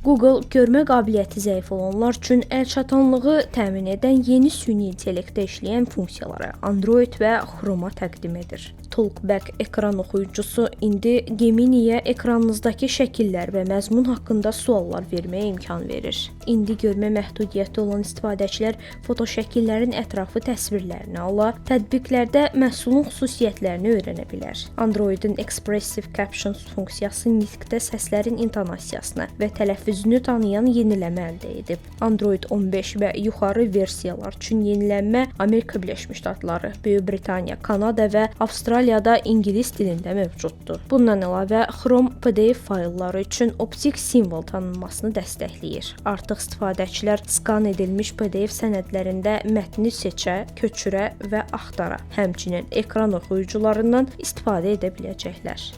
Google görmə qabiliyyəti zəif olanlar üçün əlçatanlığı təmin edən yeni süni intellektdə işləyən funksiyaları Android və Chrome-a təqdim edir. Talkback ekran oxuyucusu indi Gemini'yə ekranınızdakı şəkillər və məzmun haqqında suallar verməyə imkan verir. İndi görmə məhdudiyyəti olan istifadəçilər fotoşəkillərin ətrafı təsvirlərini ala, tətbiqlərdə məhsulun xüsusiyyətlərini öyrənə bilər. Androidin Expressive Captions funksiyası nitqdə səslərin intonasiyasını və tələffüzünü tanıyan yeniləmə əldə edib. Android 15 və yuxarı versiyalar üçün yenilənmə Amerika Birləşmiş Ştatları, Böyük Britaniya, Kanada və Avstraliyada ingilis dilində mövcuddur. Bundan əlavə, Chrome PDF faylları üçün optik simvol tanınmasını dəstəkləyir. Artıq istifadəçilər skan edilmiş PDF sənədlərində mətni seçə, köçürə və axtara, həmçinin ekran oxuyucularından istifadə edə biləcəklər.